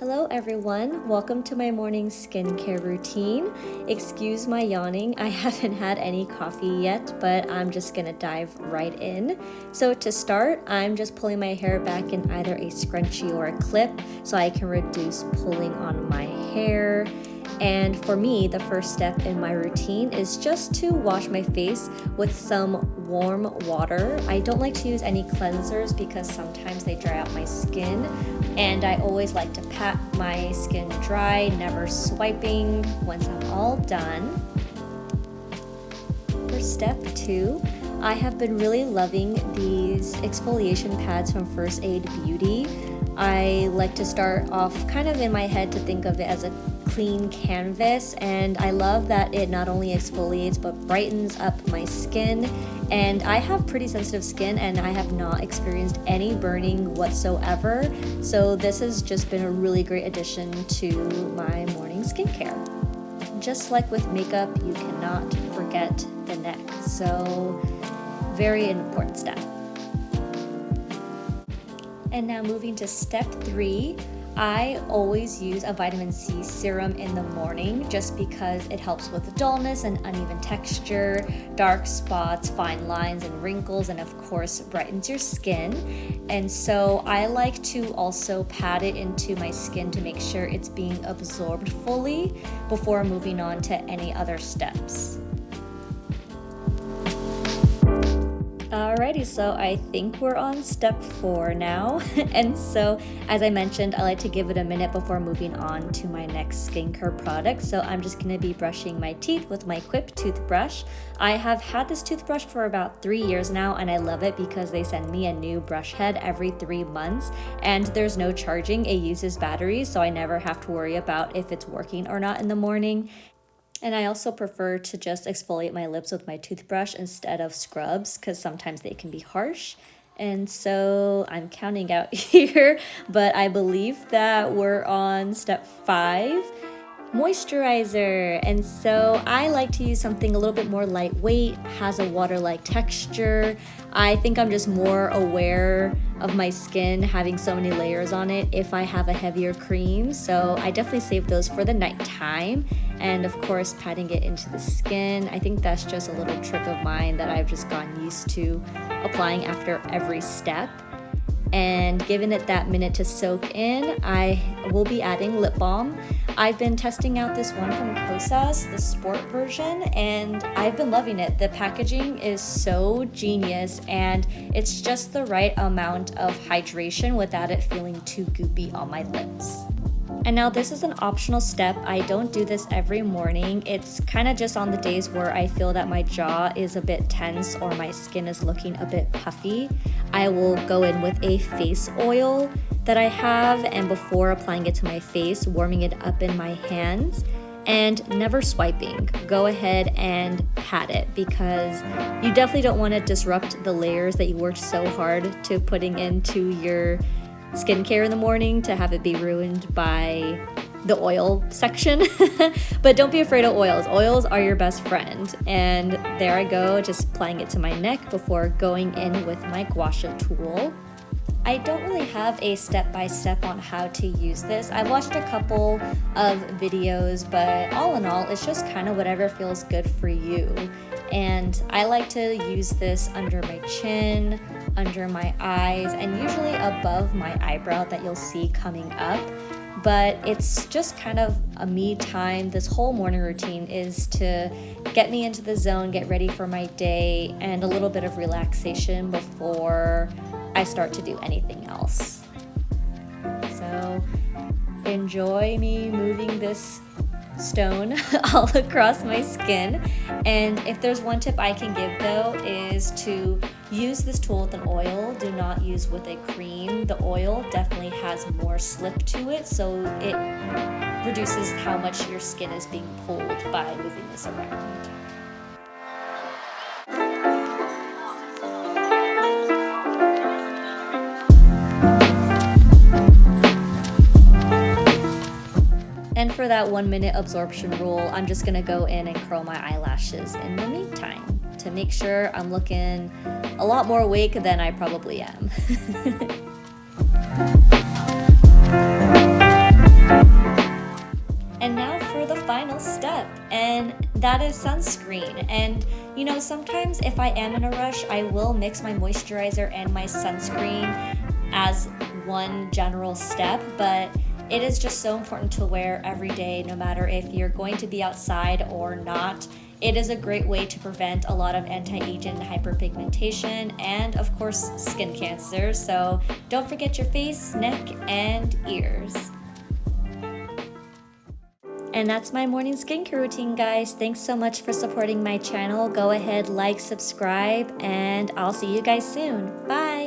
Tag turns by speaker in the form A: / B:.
A: Hello everyone, welcome to my morning skincare routine. Excuse my yawning, I haven't had any coffee yet, but I'm just gonna dive right in. So to start, I'm just pulling my hair back in either a scrunchie or a clip so I can reduce pulling on my hair. And for me, the first step in my routine is just to wash my face with some warm water. I don't like to use any cleansers because sometimes they dry out my skin, and I always like to pat my skin dry, never swiping once I'm all done. For step 2, I have been really loving these exfoliation pads from First Aid Beauty. I like to start off kind of in my head to think of it as a clean canvas, and I love that it not only exfoliates but brightens up my skin. And I have pretty sensitive skin and I have not experienced any burning whatsoever, so this has just been a really great addition to my morning skincare. Just like with makeup, you cannot forget the neck, so very important step. And now moving to step 3, I always use a vitamin C serum in the morning just because it helps with dullness and uneven texture, dark spots, fine lines and wrinkles, and of course brightens your skin. And so I like to also pat it into my skin to make sure it's being absorbed fully before moving on to any other steps. Alrighty, so I think we're on step 4 now. And so, as I mentioned, I like to give it a minute before moving on to my next skincare product. So I'm just going to be brushing my teeth with my Quip toothbrush. I have had this toothbrush for about 3 years now, and I love it because they send me a new brush head every 3 months, and there's no charging. It uses batteries, so I never have to worry about if it's working or not in the morning. And I also prefer to just exfoliate my lips with my toothbrush instead of scrubs because sometimes they can be harsh. And so I'm counting out here, but I believe that we're on step 5. Moisturizer. And so I like to use something a little bit more lightweight, has a water-like texture. I think I'm just more aware of my skin having so many layers on it if I have a heavier cream, so I definitely save those for the nighttime. And of course, patting it into the skin, I think that's just a little trick of mine that I've just gotten used to applying after every step. And giving it that minute to soak in, I will be adding lip balm. I've been testing out this one from Kosas, the sport version, and I've been loving it. The packaging is so genius, and it's just the right amount of hydration without it feeling too goopy on my lips. And now this is an optional step. I don't do this every morning. It's kind of just on the days where I feel that my jaw is a bit tense or my skin is looking a bit puffy. I will go in with a face oil that I have, and before applying it to my face, warming it up in my hands and never swiping. Go ahead and pat it because you definitely don't want to disrupt the layers that you worked so hard to putting into your skincare in the morning to have it be ruined by the oil section. But don't be afraid of oils. Oils are your best friend. And there I go, just applying it to my neck before going in with my gua sha tool. I don't really have a step-by-step on how to use this. I've watched a couple of videos, but all in all, it's just kind of whatever feels good for you. And I like to use this under my chin, under my eyes, and usually above my eyebrow that you'll see coming up. But it's just kind of a me time. This whole morning routine is to get me into the zone, get ready for my day, and a little bit of relaxation before I start to do anything else. So enjoy me moving this stone all across my skin. And if there's one tip I can give though, is to use this tool with an oil. Do not use with a cream. The oil definitely has more slip to it, so it reduces how much your skin is being pulled by moving this around. And for that 1 minute absorption rule, I'm just gonna go in and curl my eyelashes in the meantime to make sure I'm looking a lot more awake than I probably am. final step, and that is sunscreen. And you know, sometimes if I am in a rush, I will mix my moisturizer and my sunscreen as one general step, but it is just so important to wear every day, no matter if you're going to be outside or not. It is a great way to prevent a lot of anti-aging hyperpigmentation and, of course, skin cancer. So don't forget your face, neck, and ears. And that's my morning skincare routine, guys. Thanks so much for supporting my channel. Go ahead, like, subscribe, and I'll see you guys soon. Bye!